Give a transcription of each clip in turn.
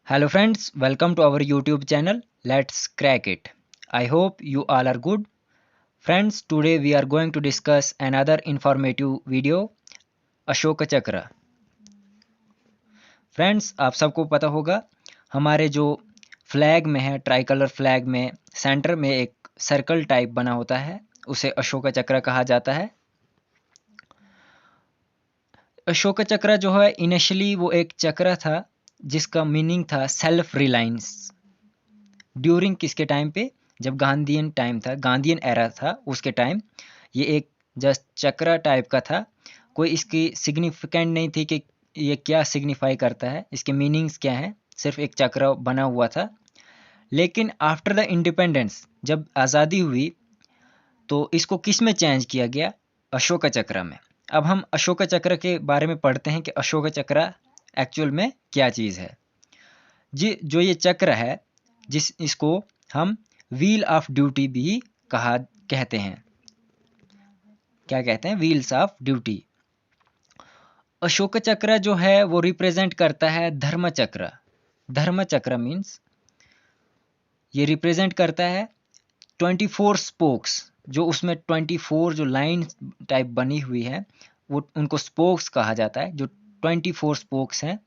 Hello friends, welcome to our YouTube channel. Let's crack it. I hope you all are good. Friends, today we are going to discuss another informative video, Ashok चक्र। Friends, आप सबको पता होगा हमारे जो flag में है, try colour flag में सेंटर में एक सर्कल टाइप बना होता है, उसे अशोक चक्र कहा जाता है। अशोक चक्र जो है इनिशियली वो एक चक्र था जिसका मीनिंग था सेल्फ रिलायंस। ड्यूरिंग किसके टाइम पे? जब गांधीयन टाइम था, गांधीयन एरा था, उसके टाइम ये एक जस्ट चक्र टाइप का था। कोई इसकी सिग्निफिकेंट नहीं थी कि ये क्या सिग्निफाई करता है, इसके मीनिंग्स क्या है, सिर्फ एक चक्र बना हुआ था। लेकिन आफ्टर द इंडिपेंडेंस, जब आज़ादी हुई, तो इसको किस में चेंज किया गया? अशोक चक्र में। अब हम अशोक चक्र के बारे में पढ़ते हैं कि अशोक चक्र एक्चुअल में क्या चीज़ है। जी, जो ये चक्र है, इसको हम व्हील ऑफ ड्यूटी भी कहते हैं। क्या कहते हैं? Wheels of duty. अशोक चक्र जो है वो रिप्रेजेंट करता है धर्म चक्र। धर्म चक्र मीन्स ये रिप्रेजेंट करता है 24 स्पोक्स, जो उसमें 24 जो लाइन टाइप बनी हुई है, वो उनको स्पोक्स कहा जाता है, जो 24 स्पोक्स हैं।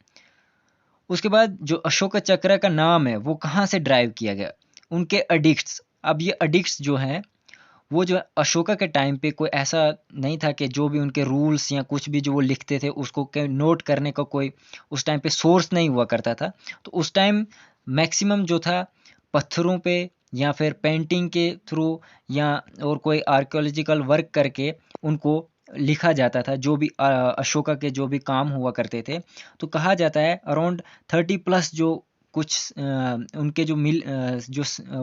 उसके बाद जो अशोक चक्र का नाम है वो कहाँ से ड्राइव किया गया? उनके एडिक्ट्स। अब ये एडिक्ट्स जो हैं वो जो अशोका के टाइम पे कोई ऐसा नहीं था कि जो भी उनके रूल्स या कुछ भी जो वो लिखते थे उसको नोट करने का कोई उस टाइम पे सोर्स नहीं हुआ करता था। तो उस टाइम मैक्सिमम जो था पत्थरों पे या फिर पेंटिंग के थ्रू या और कोई आर्कियोलॉजिकल वर्क करके उनको लिखा जाता था, जो भी अशोका के जो भी काम हुआ करते थे। तो कहा जाता है अराउंड 30+ जो कुछ उनके जो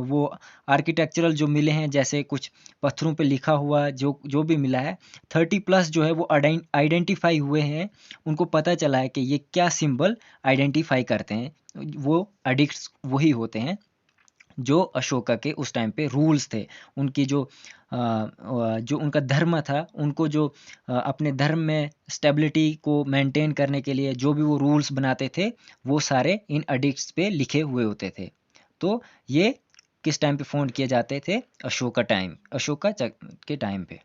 वो आर्किटेक्चरल जो मिले हैं, जैसे कुछ पत्थरों पे लिखा हुआ जो जो भी मिला है, 30+ जो है वो आइडेंटिफाई हुए हैं। उनको पता चला है कि ये क्या सिंबल आइडेंटिफाई करते हैं। वो एडिक्ट्स वही होते हैं जो अशोका के उस टाइम पे रूल्स थे। उनकी जो उनका धर्म था, उनको जो अपने धर्म में स्टेबिलिटी को मेंटेन करने के लिए जो भी वो रूल्स बनाते थे, वो सारे इन एडिक्ट्स पे लिखे हुए होते थे। तो ये किस टाइम पे फाउंड किए जाते थे? अशोका के टाइम पे।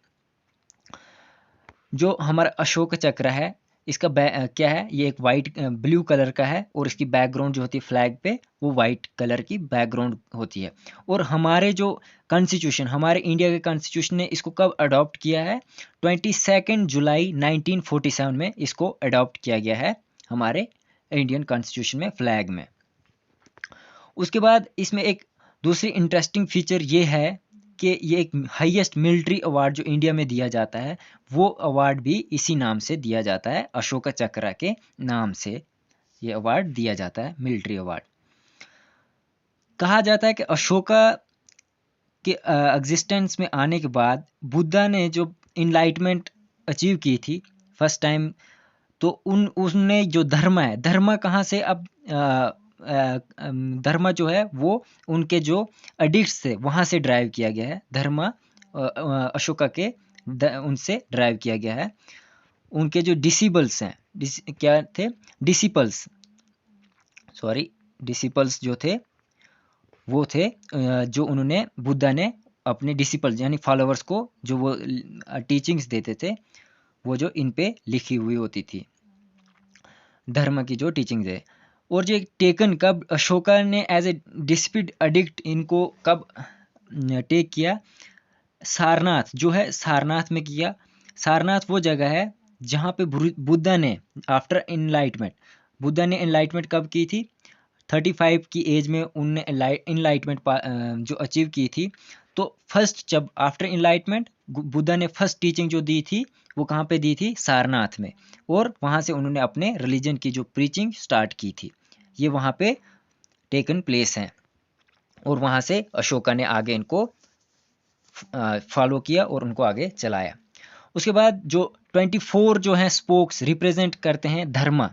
जो हमारा अशोक चक्र है, इसका क्या है? ये एक वाइट ब्लू कलर का है और इसकी बैकग्राउंड जो होती है फ्लैग पे, वो वाइट कलर की बैकग्राउंड होती है। और हमारे जो कॉन्स्टिट्यूशन, हमारे इंडिया के कॉन्स्टिट्यूशन ने इसको कब अडॉप्ट किया है? 22 जुलाई 1947 में इसको अडॉप्ट किया गया है हमारे इंडियन कॉन्स्टिट्यूशन में, फ्लैग में। उसके बाद इसमें एक दूसरी इंटरेस्टिंग फीचर ये है कि ये एक हाईएस्ट मिलिट्री अवार्ड जो इंडिया में दिया जाता है, वो अवार्ड भी इसी नाम से दिया जाता है, अशोक चक्र के नाम से ये अवार्ड दिया जाता है, मिलिट्री अवार्ड। कहा जाता है कि अशोका के एग्जिस्टेंस में आने के बाद बुद्धा ने जो इनलाइटमेंट अचीव की थी फर्स्ट टाइम, तो उसने जो धर्म है, धर्म कहाँ से अब धर्म जो है वो उनके जो एडिक्ट्स थे वहाँ से ड्राइव किया गया है। धर्म अशोका के उनसे ड्राइव किया गया है। उनके जो डिसिबल्स हैं, क्या थे? डिसिपल्स, सॉरी, डिसिपल्स जो थे वो थे जो उन्होंने, बुद्धा ने अपने डिसिपल्स यानी फॉलोअर्स को जो वो टीचिंग्स देते थे, वो जो इन पे लिखी हुई होती थी, धर्म की जो टीचिंग्स है। और ये टेकन कब अशोका ने एज ए डिस्प्यूट एडिक्ट इनको कब टेक किया? सारनाथ जो है, सारनाथ में किया। सारनाथ वो जगह है जहाँ पे बुद्धा ने आफ्टर इनलाइटमेंट, बुद्धा ने इनलाइटमेंट कब की थी? 35 की एज में उनने इनलाइटमेंट जो अचीव की थी। तो फर्स्ट जब आफ्टर इनलाइटमेंट बुद्धा ने फर्स्ट टीचिंग जो दी थी वो कहाँ पे दी थी? सारनाथ में। और वहाँ से उन्होंने अपने रिलीजन की जो प्रीचिंग स्टार्ट की थी, ये वहाँ पे टेकन प्लेस है। और वहाँ से अशोका ने आगे इनको फॉलो किया और उनको आगे चलाया। उसके बाद जो 24 जो हैं स्पोक्स रिप्रेजेंट करते हैं धर्म,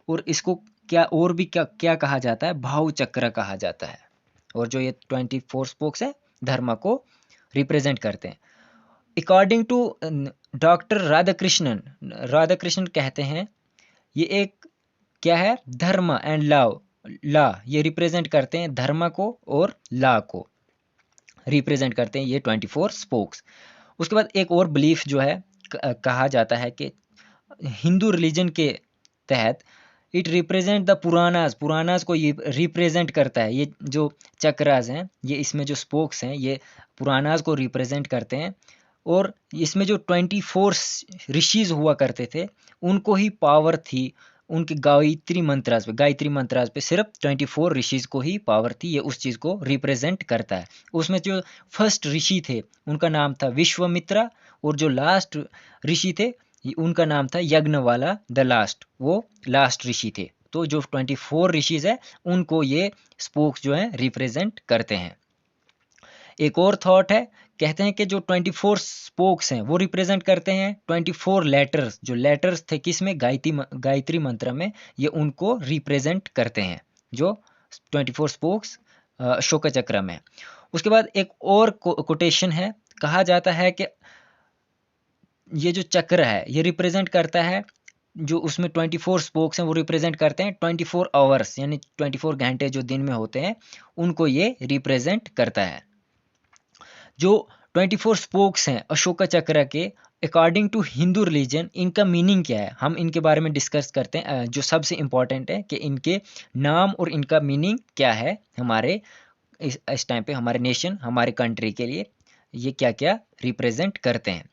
और इसको क्या और भी क्या क्या कहा जाता है? भाव चक्र कहा जाता है। और जो ये 24 स्पोक्स है धर्म को रिप्रेजेंट करते हैं। अकॉर्डिंग टू डॉक्टर राधाकृष्णन कहते हैं ये एक क्या है? धर्म एंड लव ला, ये रिप्रेजेंट करते हैं धर्म को और ला को रिप्रेजेंट करते हैं ये 24 स्पोक्स। उसके बाद एक और बिलीफ जो है कहा जाता है कि हिंदू रिलीजन के तहत it represent the Puranas, Puranas को ये रिप्रेजेंट करता है। ये जो चक्रास हैं, ये इसमें जो स्पोक्स हैं, ये पुरानाज को रिप्रेजेंट करते हैं। और इसमें जो 24 ऋषिज हुआ करते थे उनको ही पावर थी, उनके गायत्री मंत्रास पे सिर्फ 24 ऋषिज को ही पावर थी। ये उस चीज़ को रिप्रेजेंट करता है। उसमें जो फर्स्ट ऋषि थे उनका नाम था विश्वामित्रा, और जो लास्ट ऋषि थे उनका नाम था यज्ञवाला द लास्ट, वो लास्ट ऋषि थे। तो जो 24 ऋषिज है उनको ये स्पोक्स जो है रिप्रेजेंट करते हैं। एक और थॉट है, कहते हैं कि जो 24 स्पोक्स हैं वो रिप्रेजेंट करते हैं 24 लेटर्स, जो लेटर्स थे किसमें, गायत्री मंत्र में, ये उनको रिप्रेजेंट करते हैं जो 24 स्पोक्स अशोक चक्र में। उसके बाद एक और कोटेशन है, कहा जाता है कि ये जो चक्र है ये रिप्रेजेंट करता है, जो उसमें 24 स्पोक्स हैं वो रिप्रेजेंट करते हैं 24 आवर्स, यानी 24 घंटे जो दिन में होते हैं उनको ये रिप्रेजेंट करता है। जो 24 स्पोक्स हैं अशोका चक्र के, अकॉर्डिंग टू हिंदू रिलीजन इनका मीनिंग क्या है, हम इनके बारे में डिस्कस करते हैं। जो सबसे इम्पॉर्टेंट है कि इनके नाम और इनका मीनिंग क्या है हमारे इस टाइम पे, हमारे नेशन, हमारे कंट्री के लिए ये क्या क्या रिप्रेजेंट करते हैं।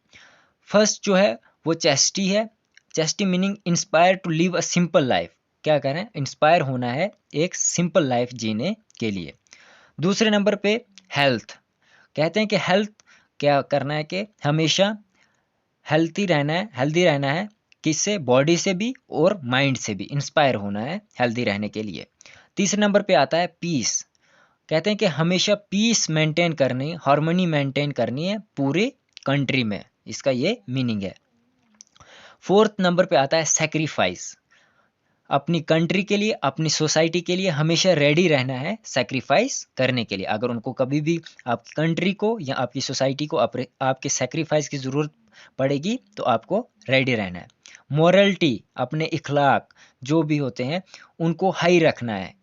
फर्स्ट जो है वो चेस्टी है। Chastity meaning inspire to live a simple life, क्या करें, इंस्पायर होना है एक सिंपल लाइफ जीने के लिए। दूसरे नंबर पे हेल्थ, कहते हैं कि हेल्थ क्या करना है कि हमेशा हेल्दी रहना है, किससे, बॉडी से भी और माइंड से भी इंस्पायर होना है हेल्दी रहने के लिए। तीसरे नंबर पे आता है पीस, कहते हैं कि हमेशा पीस मेंटेन करनी, हार्मनी मेंटेन करनी है पूरे कंट्री में, इसका ये मीनिंग है। फोर्थ नंबर पे आता है सेक्रीफाइस, अपनी कंट्री के लिए, अपनी सोसाइटी के लिए हमेशा रेडी रहना है सेक्रीफाइस करने के लिए। अगर उनको कभी भी आपकी कंट्री को या आपकी सोसाइटी को आपके सेक्रीफाइस की ज़रूरत पड़ेगी तो आपको रेडी रहना है। मॉरलिटी, अपने इखलाक जो भी होते हैं उनको हाई रखना है,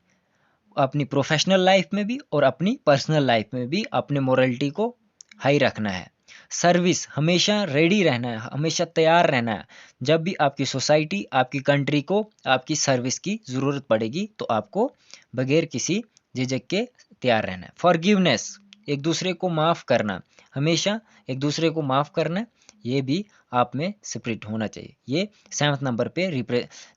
अपनी प्रोफेशनल लाइफ में भी और अपनी पर्सनल लाइफ में भी अपने मॉरलिटी को हाई रखना है। सर्विस, हमेशा रेडी रहना है, हमेशा तैयार रहना है, जब भी आपकी सोसाइटी, आपकी कंट्री को आपकी सर्विस की ज़रूरत पड़ेगी तो आपको बगैर किसी झिझक के तैयार रहना है। फॉरगिवनेस, एक दूसरे को माफ़ करना, हमेशा एक दूसरे को माफ़ करना, ये भी आप में स्पिरिट होना चाहिए। ये 7 नंबर पे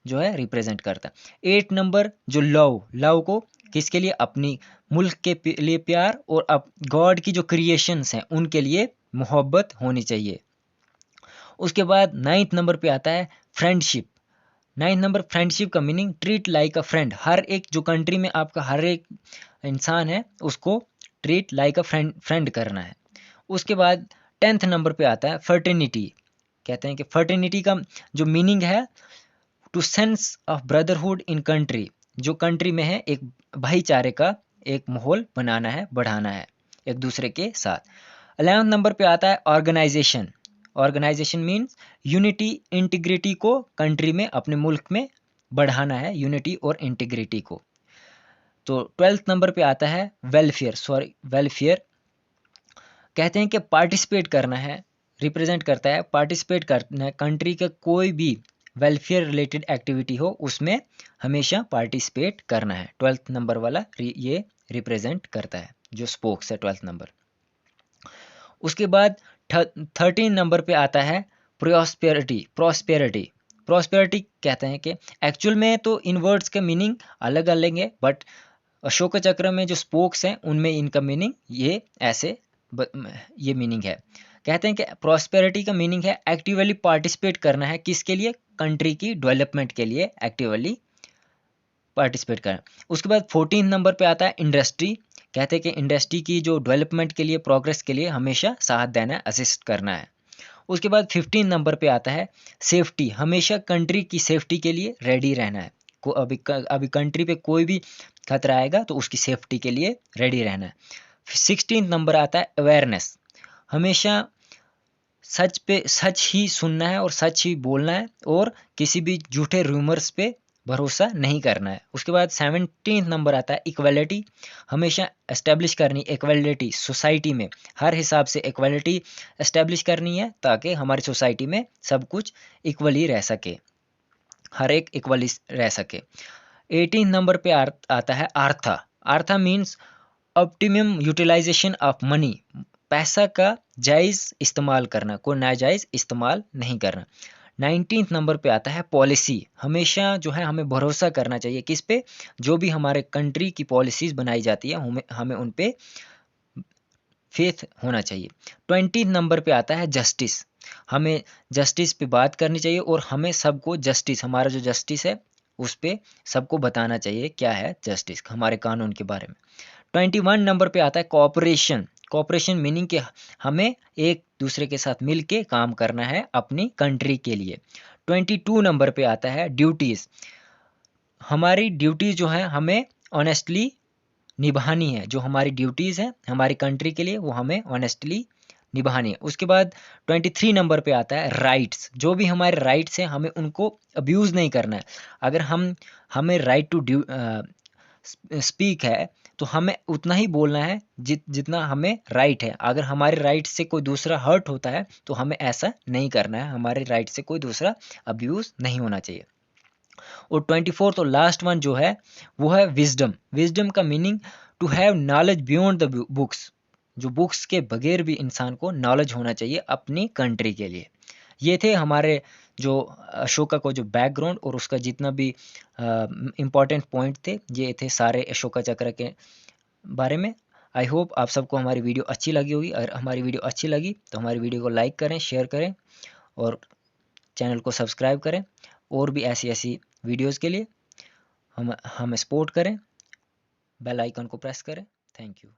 जो है रिप्रेजेंट करता है। 8 नंबर जो लव को किसके लिए, अपनी मुल्क के लिए प्यार, और अब गॉड की जो क्रिएशंस हैं उनके लिए मोहब्बत होनी चाहिए। उसके बाद 9th नंबर पे आता है फ्रेंडशिप। 9th नंबर फ्रेंडशिप का meaning treat like a friend, हर एक जो कंट्री में आपका हर एक इंसान है उसको ट्रीट लाइक अ फ्रेंड करना है। उसके बाद 10th नंबर पे आता है फर्टर्निटी, कहते हैं कि फर्टर्निटी का जो मीनिंग है to sense of brotherhood in country, जो कंट्री में है एक भाईचारे का एक माहौल बनाना है, बढ़ाना है एक दूसरे के साथ। 11th नंबर पे आता है organisation. Organisation means unity, integrity को कंट्री में, अपने मुल्क में बढ़ाना है, यूनिटी और इंटीग्रिटी को। तो 12th नंबर पे आता है वेलफेयर, कहते हैं कि पार्टिसिपेट करना है, रिप्रेजेंट करता है पार्टिसिपेट करना है, कंट्री के कोई भी वेलफेयर रिलेटेड एक्टिविटी हो उसमें हमेशा पार्टिसिपेट करना है। 12th नंबर वाला ये रिप्रेजेंट करता है, जो स्पोक्स है 12th नंबर। उसके बाद 13 नंबर पे आता है प्रॉस्पेरिटी कहते हैं कि एक्चुअल में तो इन वर्ड्स के मीनिंग अलग अलग है, बट अशोक चक्र में जो स्पोक्स हैं उनमें इनका मीनिंग ये ऐसे ये मीनिंग है। कहते हैं कि प्रॉस्पेरिटी का मीनिंग है एक्टिवली पार्टिसिपेट करना है, किसके लिए, कंट्री की डेवलपमेंट के लिए एक्टिवली पार्टिसिपेट करना। उसके बाद 14 नंबर पे आता है इंडस्ट्री, कहते हैं कि इंडस्ट्री की जो डेवलपमेंट के लिए, प्रोग्रेस के लिए हमेशा साथ देना है, असिस्ट करना है। उसके बाद 15 नंबर पे आता है सेफ्टी, हमेशा कंट्री की सेफ्टी के लिए रेडी रहना है। अभी कंट्री पे कोई भी खतरा आएगा तो उसकी सेफ्टी के लिए रेडी रहना है। 16 नंबर आता है अवेयरनेस, हमेशा सच ही सुनना है और सच ही बोलना है, और किसी भी झूठे रूमर्स पे भरोसा नहीं करना है। उसके बाद 17 नंबर आता है इक्वलिटी, हमेशा एस्टेब्लिश करनी इक्वलिटी सोसाइटी में, हर हिसाब से इक्वलिटी एस्टेब्लिश करनी है ताकि हमारी सोसाइटी में सब कुछ इक्वली रह सके, हर एक इक्वली रह सके। 18 नंबर पे आता है आर्था। आर्था means optimum utilisation of money, पैसा का जायज़ इस्तेमाल करना, कोई नाजायज़ इस्तेमाल नहीं करना। 19 नंबर पे आता है पॉलिसी, हमेशा जो है हमें भरोसा करना चाहिए किस पे, जो भी हमारे कंट्री की पॉलिसीज़ बनाई जाती है हमें उन पे फेथ होना चाहिए। 20 नंबर पे आता है जस्टिस, हमें जस्टिस पे बात करनी चाहिए और हमें सबको जस्टिस, हमारा जो जस्टिस है उस पे सबको बताना चाहिए क्या है जस्टिस, हमारे कानून के बारे में। 21 नंबर पे आता है कोऑपरेशन। कोऑपरेशन मीनिंग कि हमें एक दूसरे के साथ मिल के काम करना है अपनी कंट्री के लिए। 22 नंबर पे आता है ड्यूटीज़, हमारी ड्यूटी जो है हमें ऑनेस्टली निभानी है, जो हमारी ड्यूटीज़ हैं हमारी कंट्री के लिए वो हमें ऑनेस्टली निभानी है। उसके बाद 23 नंबर पे आता है राइट्स, जो भी हमारे राइट्स हैं हमें उनको अब्यूज़ नहीं करना है। अगर हमें राइट टू स्पीक है तो हमें उतना ही बोलना है जितना हमें राइट है। अगर हमारे राइट से कोई दूसरा हर्ट होता है तो हमें ऐसा नहीं करना है, हमारे राइट से कोई दूसरा अब्यूज़ नहीं होना चाहिए। और 24 तो लास्ट वन जो है वो है विजडम। विजडम का meaning to have knowledge beyond the books, जो बुक्स के बगैर भी इंसान को नॉलेज होना चाहिए अपनी कंट्री के लिए। ये थे हमारे जो अशोका को जो बैकग्राउंड और उसका जितना भी इम्पोर्टेंट पॉइंट थे, ये थे सारे अशोका चक्र के बारे में। आई होप आप सबको हमारी वीडियो अच्छी लगी होगी। अगर हमारी वीडियो अच्छी लगी तो हमारी वीडियो को लाइक करें, शेयर करें और चैनल को सब्सक्राइब करें। और भी ऐसी वीडियोज़ के लिए हमें सपोर्ट करें, बेल आइकन को प्रेस करें। Thank you.